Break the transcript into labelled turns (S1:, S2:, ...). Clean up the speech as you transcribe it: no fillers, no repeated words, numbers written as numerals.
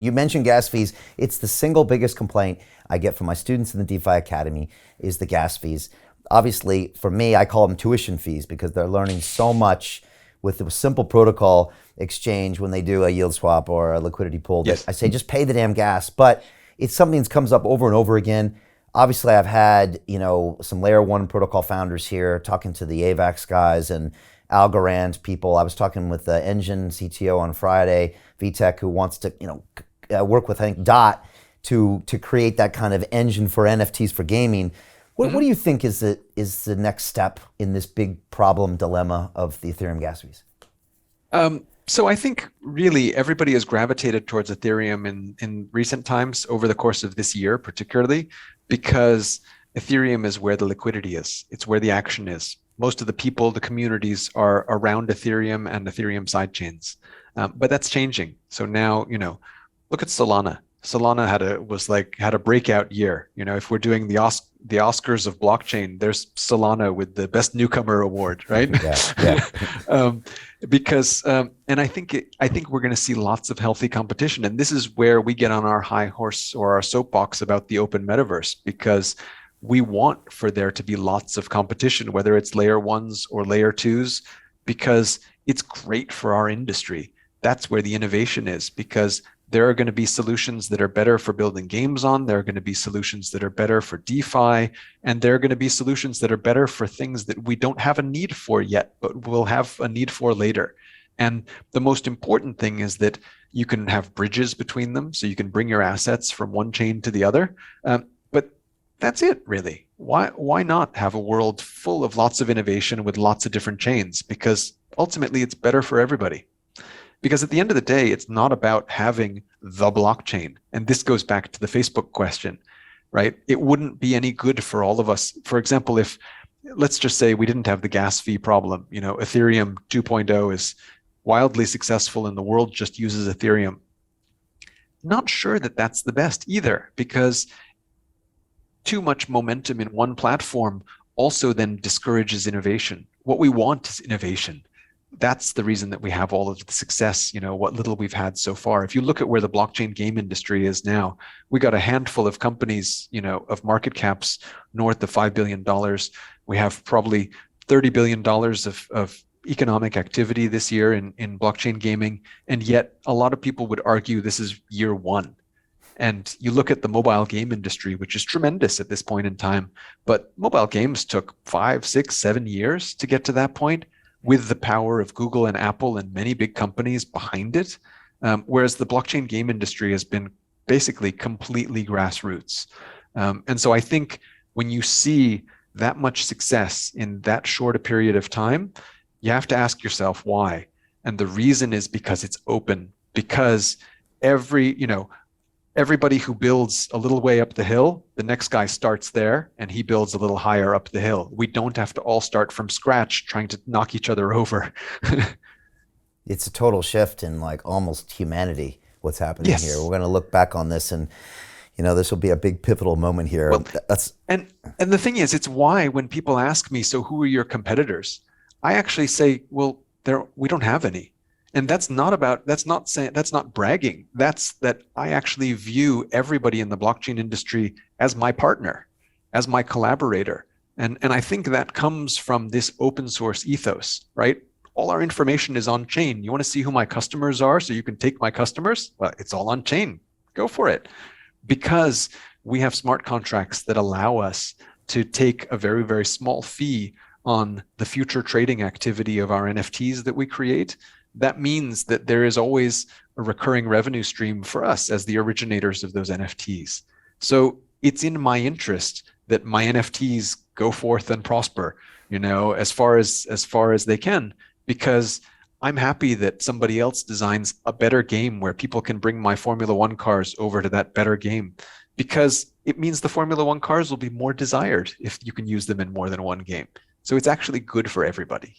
S1: You mentioned gas fees. It's the single biggest complaint I get from my students in the DeFi Academy is the gas fees. Obviously, for me, I call them tuition fees because they're learning so much with the simple protocol exchange when they do a yield swap or a liquidity pool that
S2: Yes.
S1: I say, just pay the damn gas. But it's something that comes up over and over again. Obviously, I've had, some layer one protocol founders here talking to the AVAX guys and Algorand people. I was talking with the Engine CTO on Friday, VTech, who wants to, work with, I think, Dot to create that kind of engine for NFTs for gaming. What do you think is the next step in this big problem dilemma of the Ethereum gas fees?
S2: So I think really everybody has gravitated towards Ethereum in recent times over the course of this year, particularly because Ethereum is where the liquidity is. It's where the action is. Most of the people, the communities are around Ethereum and Ethereum sidechains. But that's changing. So now, look at Solana. Solana had a breakout year. If we're doing the Oscars of blockchain, there's Solana with the best newcomer award, right?
S1: Yeah.
S2: And I think we're going to see lots of healthy competition, and this is where we get on our high horse or our soapbox about the open metaverse, because we want for there to be lots of competition, whether it's layer ones or layer twos, because it's great for our industry. That's where the innovation is, because there are going to be solutions that are better for building games on. There are going to be solutions that are better for DeFi. And there are going to be solutions that are better for things that we don't have a need for yet, but we'll have a need for later. And the most important thing is that you can have bridges between them. So you can bring your assets from one chain to the other. But that's it, really. Why not have a world full of lots of innovation with lots of different chains? Because ultimately, it's better for everybody. Because at the end of the day, it's not about having the blockchain. And this goes back to the Facebook question, right? It wouldn't be any good for all of us. For example, if let's just say we didn't have the gas fee problem, Ethereum 2.0 is wildly successful and the world just uses Ethereum. Not sure that that's the best either, because too much momentum in one platform also then discourages innovation. What we want is innovation. That's the reason that we have all of the success, what little we've had so far. If you look at where the blockchain game industry is now, we got a handful of companies, of market caps north of $5 billion. We have probably $30 billion of economic activity this year in blockchain gaming. And yet a lot of people would argue this is year one. And you look at the mobile game industry, which is tremendous at this point in time, but mobile games took 5, 6, 7 years to get to that point, with the power of Google and Apple and many big companies behind it, whereas the blockchain game industry has been basically completely grassroots. And so I think when you see that much success in that short a period of time, you have to ask yourself why. And the reason is because it's open, because everybody who builds a little way up the hill, the next guy starts there and he builds a little higher up the hill. We don't have to all start from scratch trying to knock each other over.
S1: It's a total shift in almost humanity, what's happening
S2: Yes.
S1: here. We're going to look back on this and, this will be a big pivotal moment here.
S2: Well, and the thing is, it's why when people ask me, so who are your competitors? I actually say, well, we don't have any. And that's not bragging. That's that I actually view everybody in the blockchain industry as my partner, as my collaborator. And I think that comes from this open source ethos, right? All our information is on chain. You want to see who my customers are so you can take my customers? Well, it's all on chain. Go for it. Because we have smart contracts that allow us to take a very, very small fee on the future trading activity of our NFTs that we create. That means that there is always a recurring revenue stream for us as the originators of those NFTs. So it's in my interest that my NFTs go forth and prosper, as far as they can, because I'm happy that somebody else designs a better game where people can bring my Formula One cars over to that better game, because it means the Formula One cars will be more desired if you can use them in more than one game. So it's actually good for everybody.